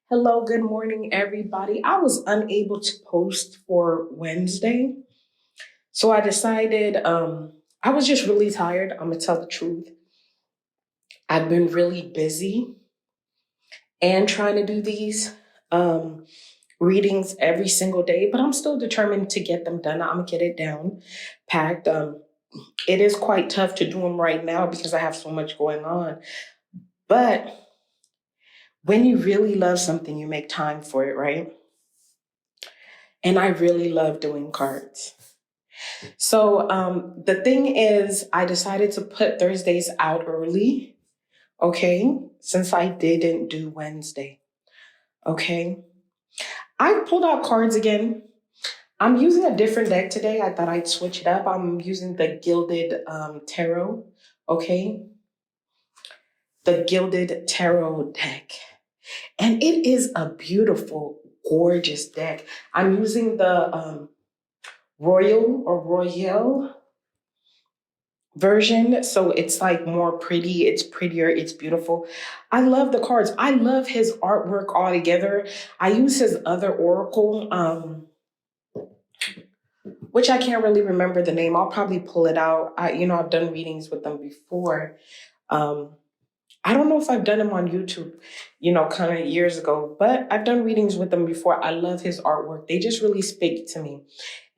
Hello, good morning, everybody. I was unable to post for Wednesday, so I decided I was just really tired. I'm gonna tell the truth. I've been really busy and trying to do these um, readings every single day, but I'm still determined to get them done. I'm gonna get it down, packed. It is quite tough to do them right now because I have so much going on, but when you really love something, you make time for it, right? And I really love doing cards. So the thing is, I decided to put Thursdays out early, okay, since I didn't do Wednesday, okay. I pulled out cards again. I'm using a different deck today. I thought I'd switch it up. I'm using the Gilded Tarot, okay, the Gilded Tarot deck. And it is a beautiful, gorgeous deck. I'm using the Royal or Royale version. So it's like more pretty, it's prettier, it's beautiful. I love the cards. I love his artwork altogether. I use his other oracle, which I can't really remember the name. I'll probably pull it out. I've done readings with them before. Um, I don't know if I've done them on YouTube, kind of years ago, but I've done readings with them before. I love his artwork. They just really speak to me.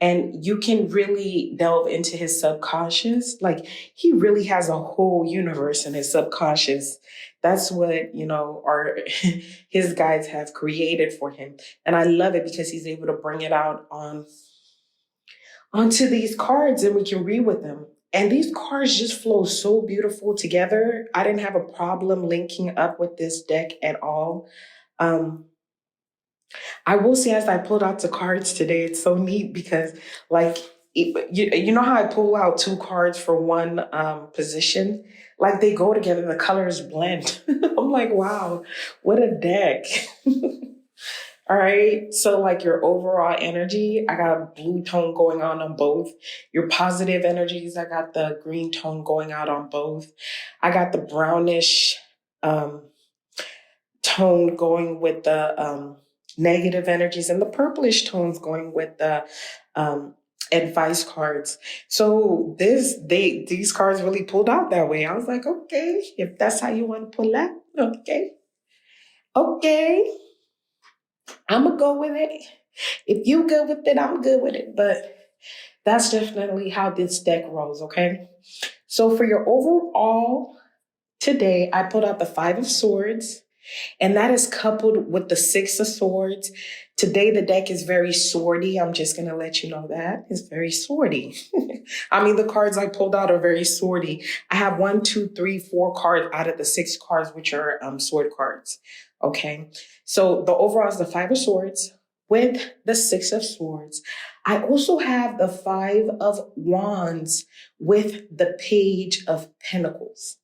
And you can really delve into his subconscious. Like he really has a whole universe in his subconscious. That's what, our his guides have created for him. And I love it because he's able to bring it out onto these cards and we can read with them. And these cards just flow so beautiful together. I didn't have a problem linking up with this deck at all. Um, I will say, as I pulled out the cards today, it's so neat because, like, you know how I pull out two cards for one position? Like, they go together, the colors blend. I'm like, wow, what a deck. All right. So, like, your overall energy, I got a blue tone going on both. Your positive energies, I got the green tone going out on both. I got the brownish um, tone going with the negative energies and the purplish tones going with the um, advice cards. So these cards really pulled out that way. I was like, okay, if that's how you want to pull that, okay, I'm gonna go with it. If you good with it, I'm good with it. But that's definitely how this deck rolls. Okay. So for your overall today, I pulled out the Five of Swords. And that is coupled with the Six of Swords. Today, the deck is very swordy. I'm just going to let you know that. It's very swordy. I mean, the cards I pulled out are very swordy. I have 1, 2, 3, 4 cards out of the 6 cards, which are sword cards. Okay. So the overall is the Five of Swords with the Six of Swords. I also have the Five of Wands with the Page of Pentacles.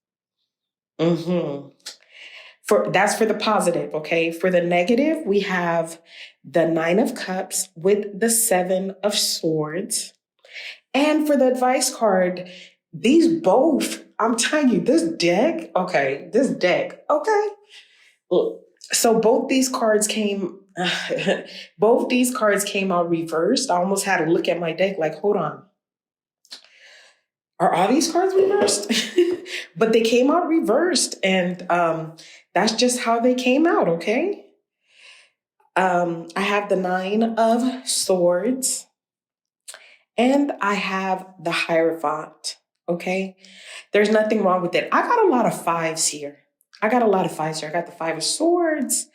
That's for the positive, okay? For the negative, we have the Nine of Cups with the Seven of Swords. And for the advice card, these both, I'm telling you, this deck, okay? So both these cards came, both these cards came out reversed. I almost had to look at my deck like, hold on. Are all these cards reversed? But they came out reversed, and that's just how they came out, okay? I have the Nine of Swords, and I have the Hierophant, okay? There's nothing wrong with it. I got a lot of fives here. I got the Five of Swords.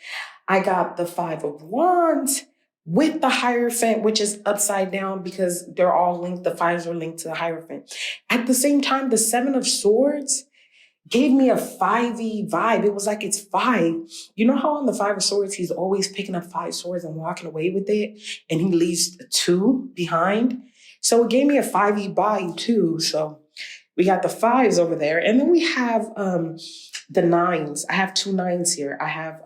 I got the Five of Wands with the Hierophant, which is upside down because they're all linked. The fives are linked to the Hierophant. At the same time, the Seven of Swords gave me a 5e vibe. It was like it's five. You know how on the Five of Swords, he's always picking up 5 swords and walking away with it, and he leaves 2 behind? So it gave me a 5e vibe too. So we got the fives over there. And then we have the nines. I have 2 9s here. I have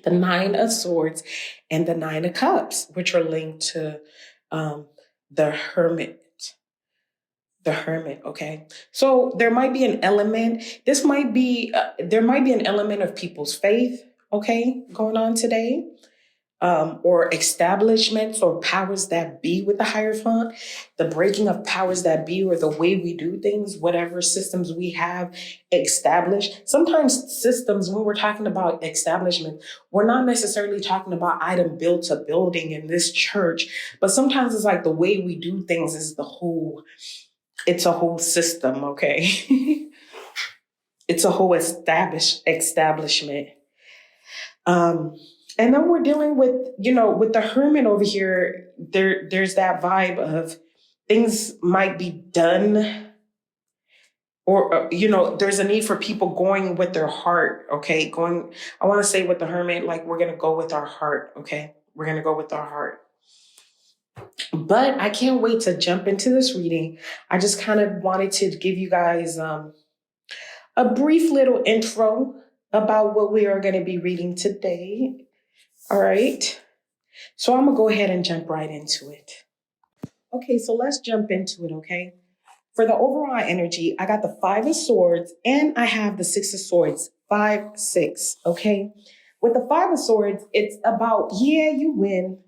the Nine of Swords and the Nine of Cups, which are linked to the Hermit. The Hermit, okay? So there might be an element, there might be an element of people's faith, okay, going on today. Or establishments or powers that be with the Hierophant, the breaking of powers that be or the way we do things, whatever systems we have established. Sometimes systems, when we're talking about establishment, we're not necessarily talking about item built a building in this church, but sometimes it's like the way we do things is it's a whole system, okay? It's a whole establishment. Um, and then we're dealing with, with the hermit over here, there's that vibe of things might be done or there's a need for people going with their heart, okay? I want to say with the hermit, like we're going to go with our heart, okay? We're going to go with our heart. But I can't wait to jump into this reading. I just kind of wanted to give you guys a brief little intro about what we are going to be reading today. All right. So I'm going to go ahead and jump right into it. Okay, so let's jump into it, okay? For the overall energy, I got the 5 of Swords and I have the 6 of Swords, 5, 6, okay? With the 5 of Swords, it's about, yeah, you win,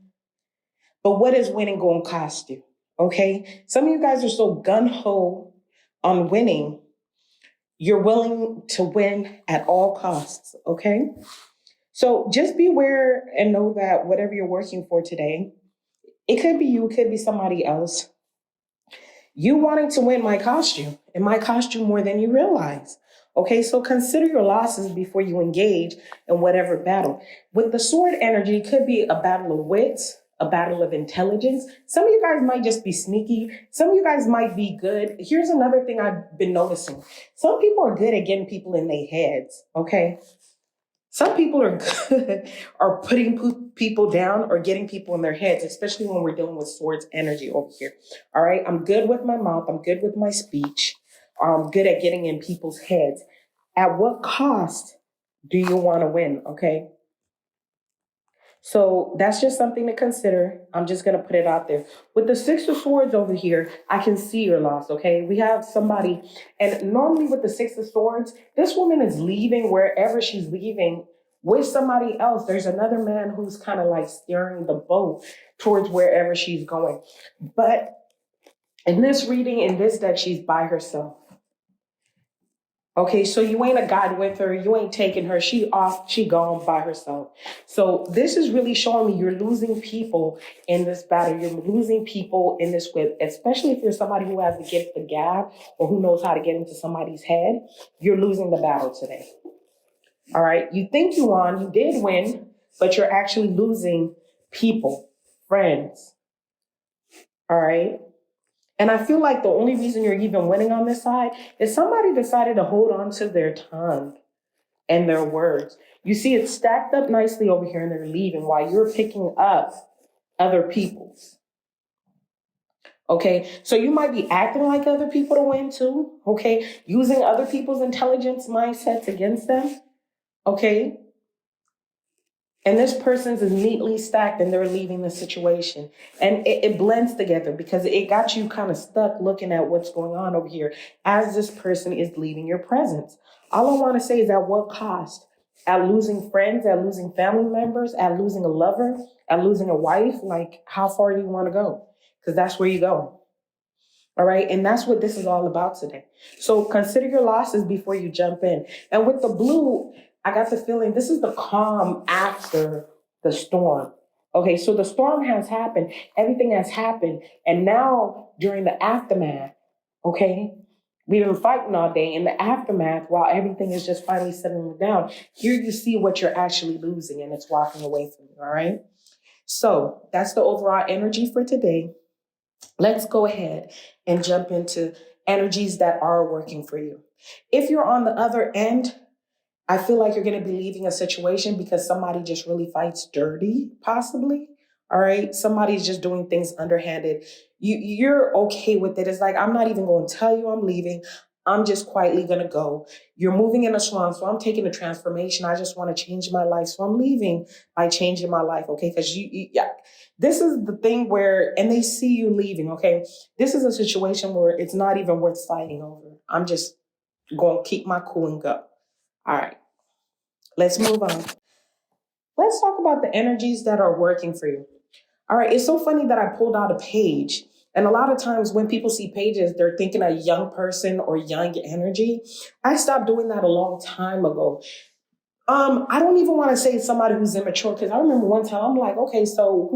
but what is winning going to cost you, okay? Some of you guys are so gung-ho on winning, you're willing to win at all costs, okay? So just be aware and know that whatever you're working for today, it could be you, it could be somebody else. You wanting to win might cost you. It might cost you more than you realize. Okay, so consider your losses before you engage in whatever battle. With the sword energy, it could be a battle of wits, a battle of intelligence. Some of you guys might just be sneaky. Some of you guys might be good. Here's another thing I've been noticing. Some people are good at getting people in their heads, okay? Some people are good are putting people down or getting people in their heads, especially when we're dealing with swords energy over here. All right. I'm good with my mouth. I'm good with my speech. I'm good at getting in people's heads. At what cost do you want to win? Okay. So that's just something to consider. I'm just going to put it out there. With the 6 of Swords over here, I can see your loss, okay? We have somebody, and normally with the 6 of Swords, this woman is leaving wherever she's leaving with somebody else. There's another man who's kind of like steering the boat towards wherever she's going. But in this reading, in this deck, she's by herself. Okay, so you ain't a guide with her. You ain't taking her. She gone by herself. So this is really showing me you're losing people in this battle. You're losing people in this whip, especially if you're somebody who has the gift of gab or who knows how to get into somebody's head. You're losing the battle today. All right, you think you won. You did win, but you're actually losing people, friends. All right. And I feel like the only reason you're even winning on this side is somebody decided to hold on to their tongue and their words. You see, it's stacked up nicely over here and they're leaving while you're picking up other people's. Okay, so you might be acting like other people to win too. Okay, using other people's intelligence mindsets against them. Okay, and this person's is neatly stacked and they're leaving the situation. And it blends together because it got you kind of stuck looking at what's going on over here as this person is leaving your presence. All I want to say is at what cost? At losing friends, at losing family members, at losing a lover, at losing a wife? Like, how far do you want to go? Because that's where you go. All right. And that's what this is all about today. So consider your losses before you jump in. And with the blue, I got the feeling this is the calm after the storm. Okay. So the storm has happened. Everything has happened. And now during the aftermath, okay, we've been fighting all day. In the aftermath, while everything is just finally settling down, here you see what you're actually losing and it's walking away from you. All right. So that's the overall energy for today. Let's go ahead and jump into energies that are working for you. If you're on the other end, I feel like you're going to be leaving a situation because somebody just really fights dirty, possibly. All right. Somebody's just doing things underhanded. You're okay with it. It's like, I'm not even going to tell you I'm leaving. I'm just quietly going to go. You're moving in a salon, so I'm taking a transformation. I just want to change my life. So I'm leaving by changing my life, okay? Because yeah, this is the thing where, and they see you leaving, okay? This is a situation where it's not even worth fighting over. I'm just going to keep my cool and go. All right, let's move on. Let's talk about the energies that are working for you. All right, it's so funny that I pulled out a page. And a lot of times when people see pages, they're thinking a young person or young energy. I stopped doing that a long time ago. I don't even want to say somebody who's immature because I remember one time I'm like, okay, so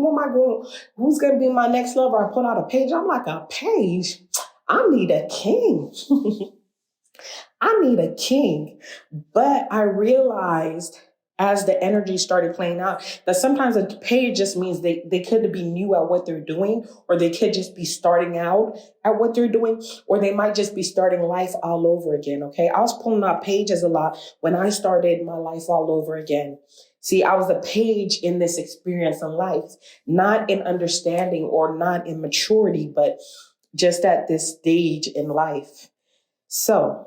who's gonna be my next lover? I put out a page. I'm like, a page? I need a king. I need a king. But I realized as the energy started playing out that sometimes a page just means they could be new at what they're doing, or they could just be starting out at what they're doing, or they might just be starting life all over again. Okay. I was pulling out pages a lot when I started my life all over again. See, I was a page in this experience in life, not in understanding or not in maturity, but just at this stage in life. So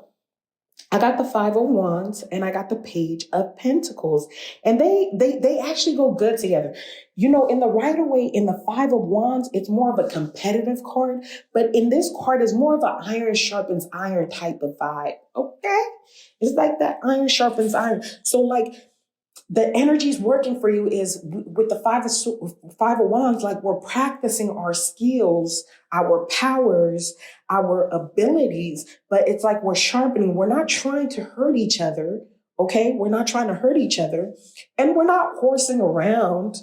I got the Five of Wands and I got the Page of Pentacles, and they actually go good together. You know, in the Rider Waite, in the Five of Wands, it's more of a competitive card, but in this card, it's more of an iron sharpens iron type of vibe. Okay, it's like that iron sharpens iron. So like the energy's working for you is with the five of wands, like we're practicing our skills, our powers, our abilities, but it's like we're sharpening. We're not trying to hurt each other. Okay. We're not trying to hurt each other, and we're not horsing around,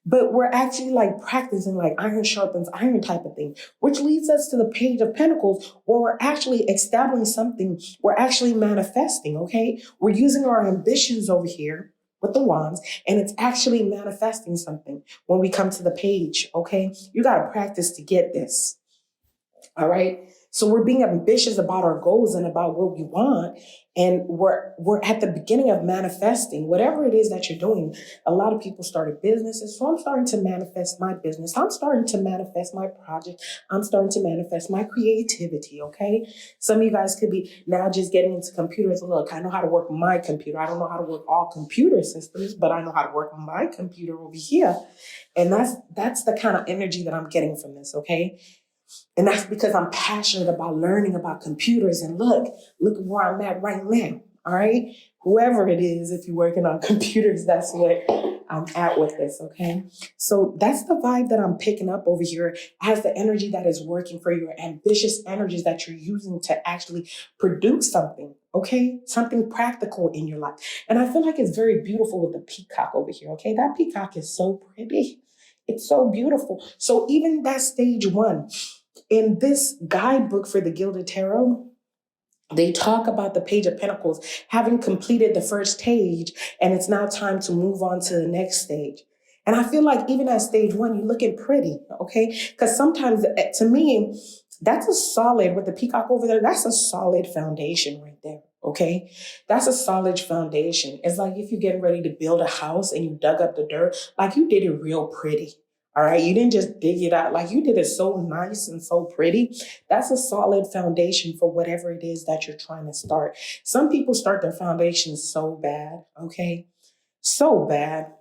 but we're actually like practicing like iron sharpens iron type of thing, which leads us to the Page of Pentacles, where we're actually establishing something. We're actually manifesting. Okay. We're using our ambitions over here with the wands, and it's actually manifesting something when we come to the page. Okay. You got to practice to get this. All right. So we're being ambitious about our goals and about what we want. And we're at the beginning of manifesting whatever it is that you're doing. A lot of people started businesses. So I'm starting to manifest my business. I'm starting to manifest my project. I'm starting to manifest my creativity. Okay. Some of you guys could be now just getting into computers. Look, I know how to work my computer. I don't know how to work all computer systems, but I know how to work my computer over here. And that's the kind of energy that I'm getting from this. Okay. And that's because I'm passionate about learning about computers. And look where I'm at right now. All right. Whoever it is, if you're working on computers, that's what I'm at with this. Okay. So that's the vibe that I'm picking up over here as the energy that is working for your ambitious energies that you're using to actually produce something. Okay. Something practical in your life. And I feel like it's very beautiful with the peacock over here. Okay. That peacock is so pretty. It's so beautiful. So even that stage one, in this guidebook for the Gilded Tarot, they talk about the Page of Pentacles having completed the first stage, and it's now time to move on to the next stage. And I feel like even at stage one, you're looking pretty, okay? Because sometimes, to me, that's a solid, with the peacock over there, that's a solid foundation right there, okay? That's a solid foundation. It's like if you're getting ready to build a house and you dug up the dirt, like you did it real pretty. All right, you didn't just dig it out, like you did it so nice and so pretty. That's a solid foundation for whatever it is that you're trying to start. Some people start their foundation so bad, okay? So bad.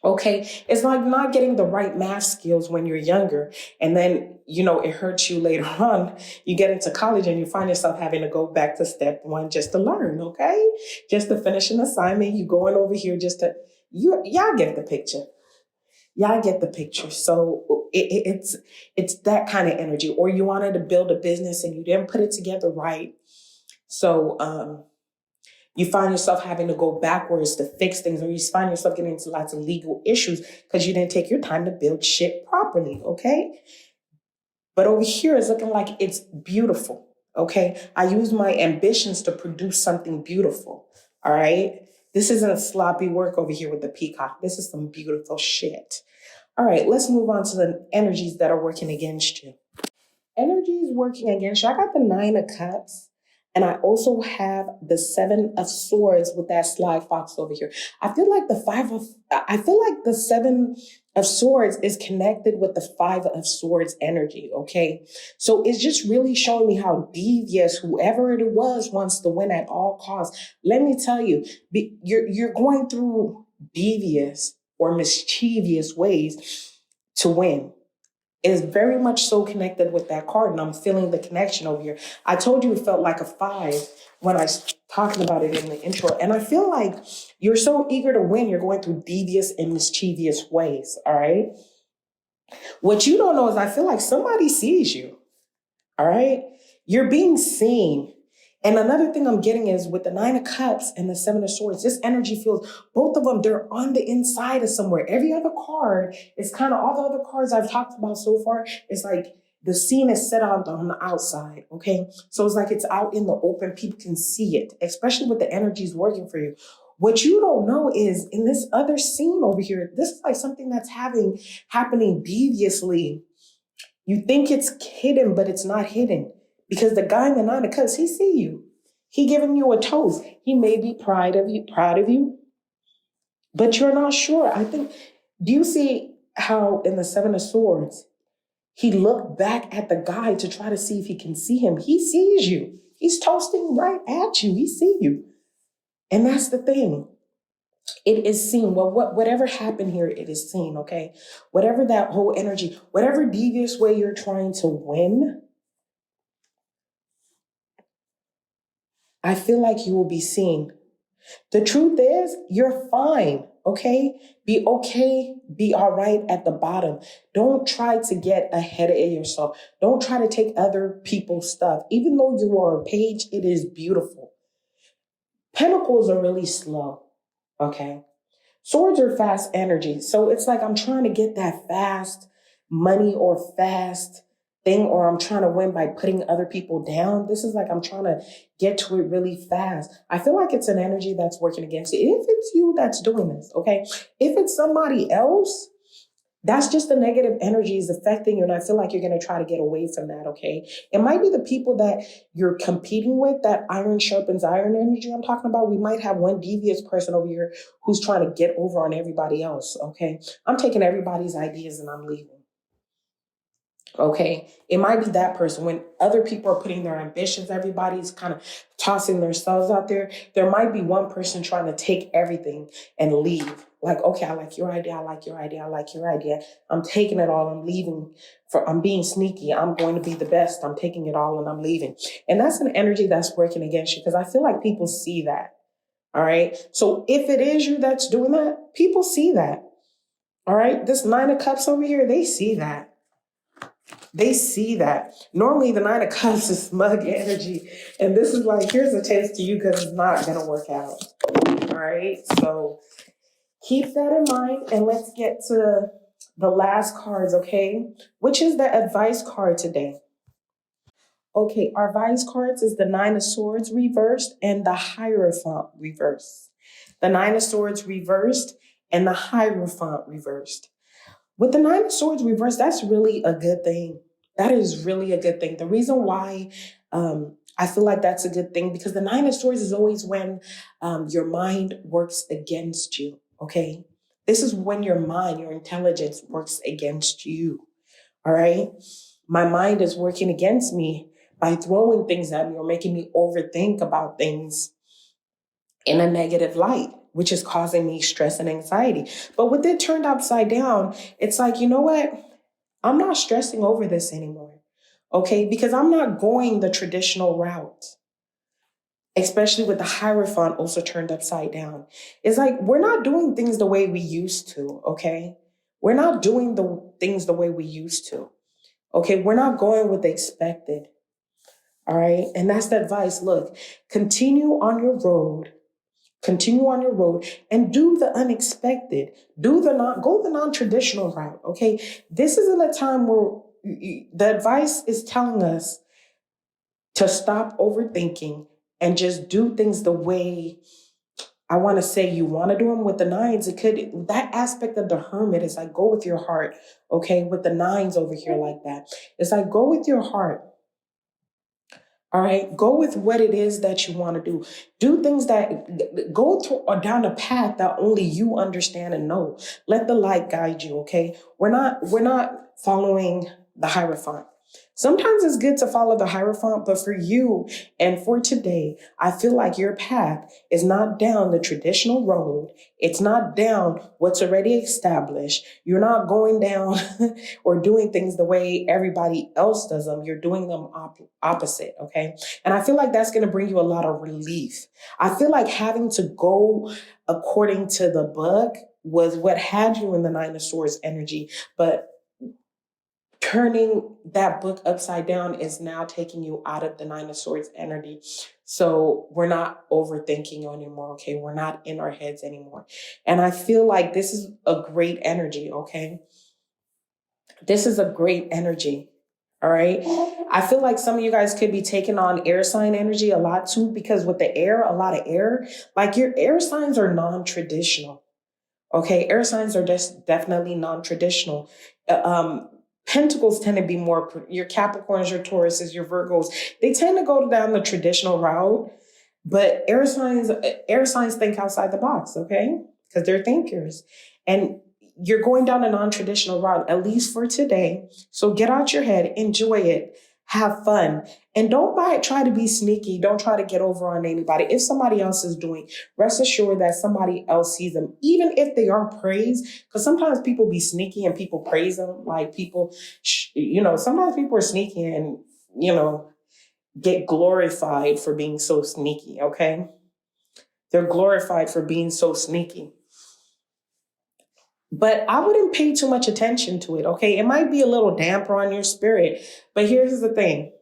Okay, it's like not getting the right math skills when you're younger, and then it hurts you later on. You get into college and you find yourself having to go back to step one just to learn. Okay, just to finish an assignment. You going over here just to y'all get the picture. Y'all get the picture. So it's that kind of energy. Or you wanted to build a business and you didn't put it together right. So you find yourself having to go backwards to fix things, or you find yourself getting into lots of legal issues because you didn't take your time to build shit properly. Okay. But over here, it's looking like it's beautiful. Okay. I use my ambitions to produce something beautiful. All right. This isn't sloppy work over here with the peacock. This is some beautiful shit. All right, let's move on to the energies that are working against you. Energies working against you. I got the Nine of Cups, and I also have the Seven of Swords with that sly fox over here. I feel like the Seven of Swords is connected with the Five of Swords energy. Okay, so it's just really showing me how devious whoever it was wants to win at all costs. Let me tell you, you're going through devious or mischievous ways to win. is very much so connected with that card, and I'm feeling the connection over here. I told you it felt like a 5 when I was talking about it in the intro, and I feel like you're so eager to win, you're going through devious and mischievous ways, all right? What you don't know is I feel like somebody sees you, all right? You're being seen. And another thing I'm getting is with the 9 of Cups and the 7 of Swords, this energy feels, both of them, they're on the inside of somewhere. Every other card is kind of, all the other cards I've talked about so far, it's like the scene is set out on the outside, okay? So it's like it's out in the open. People can see it, especially with the energies working for you. What you don't know is in this other scene over here, this is like something that's happening deviously. You think it's hidden, but it's not hidden. Because the guy in the 9 of Cups, he see you. He giving you a toast. He may be proud of you, but you're not sure. I think, do you see how in the 7 of Swords, he looked back at the guy to try to see if he can see him. He sees you. He's toasting right at you. He see you. And that's the thing. It is seen. Well, whatever happened here, it is seen, okay? Whatever that whole energy, whatever devious way you're trying to win, I feel like you will be seen. The truth is, you're fine, okay? Be okay, be all right at the bottom. Don't try to get ahead of yourself. Don't try to take other people's stuff. Even though you are a page, it is beautiful. Pentacles are really slow, okay? Swords are fast energy. So it's like I'm trying to get that fast money or fast thing, or I'm trying to win by putting other people down. This is like I'm trying to get to it really fast. I feel like it's an energy that's working against you. If it's you that's doing this, okay? If it's somebody else, that's just the negative energies affecting you. And I feel like you're going to try to get away from that, okay? It might be the people that you're competing with, that iron sharpens iron energy I'm talking about. We might have one devious person over here who's trying to get over on everybody else, okay? I'm taking everybody's ideas and I'm leaving. Okay, it might be that person. When other people are putting their ambitions, everybody's kind of tossing themselves out there. There might be one person trying to take everything and leave. Like, okay, I like your idea. I like your idea. I like your idea. I'm taking it all. I'm leaving. I'm being sneaky. I'm going to be the best. I'm taking it all and I'm leaving. And that's an energy that's working against you because I feel like people see that. All right. So if it is you that's doing that, people see that. All right. This 9 of Cups over here, they see that. They see that. Normally, the 9 of Cups is smug energy. And this is like, here's a taste to you because it's not going to work out. All right. So keep that in mind. And let's get to the last cards, okay? Which is the advice card today. Okay. Our advice cards is the 9 of Swords reversed and the Hierophant reversed. The 9 of Swords reversed and the Hierophant reversed. With the 9 of Swords reversed, that's really a good thing. That is really a good thing. The reason why I feel like that's a good thing, because the 9 of Swords is always when your mind works against you, okay? This is when your mind, your intelligence works against you, all right? My mind is working against me by throwing things at me or making me overthink about things in a negative light, which is causing me stress and anxiety. But with it turned upside down, it's like, you know what? I'm not stressing over this anymore, okay? Because I'm not going the traditional route, especially with the Hierophant also turned upside down. It's like, we're not doing things the way we used to, okay? We're not doing the things the way we used to, okay? We're not going with the expected, all right? And that's the advice. Look, continue on your road. Continue on your road and do the unexpected. Go the non-traditional route. Okay. This isn't a time where the advice is telling us to stop overthinking and just do things the way I want to say you want to do them. With the 9s. That aspect of the Hermit is like, go with your heart. Okay. With the 9s over here like that, it's like, go with your heart. All right, go with what it is that you want to do. Do things that go to or down a path that only you understand and know. Let the light guide you. Okay, we're not following the Hierophant. Sometimes it's good to follow the Hierophant, but for you and for today, I feel like your path is not down the traditional road. It's not down what's already established. You're not going down or doing things the way everybody else does them. You're doing them opposite, okay? And I feel like that's going to bring you a lot of relief. I feel like having to go according to the book was what had you in the Nine of Swords energy, but turning that book upside down is now taking you out of the Nine of Swords energy. So we're not overthinking anymore, okay? We're not in our heads anymore. And I feel like this is a great energy, okay? This is a great energy, all right? I feel like some of you guys could be taking on air sign energy a lot too, because with the air, a lot of air, like your air signs are non-traditional, okay? Air signs are just definitely non-traditional. Pentacles tend to be more, your Capricorns, your Tauruses, your Virgos, they tend to go down the traditional route, but air signs think outside the box, okay? Because they're thinkers. And you're going down a non-traditional route, at least for today. So get out your head, enjoy it, have fun. And don't try to be sneaky. Don't try to get over on anybody. If somebody else is doing, rest assured that somebody else sees them, even if they are praised. Because sometimes people be sneaky and people praise them. Like people, sometimes people are sneaky and, get glorified for being so sneaky, okay? They're glorified for being so sneaky. But I wouldn't pay too much attention to it, okay? It might be a little damper on your spirit, but here's the thing.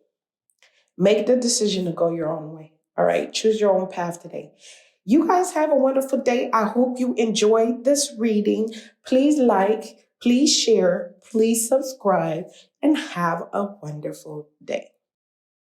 Make the decision to go your own way, all right? Choose your own path today. You guys have a wonderful day. I hope you enjoyed this reading. Please like, please share, please subscribe, and have a wonderful day.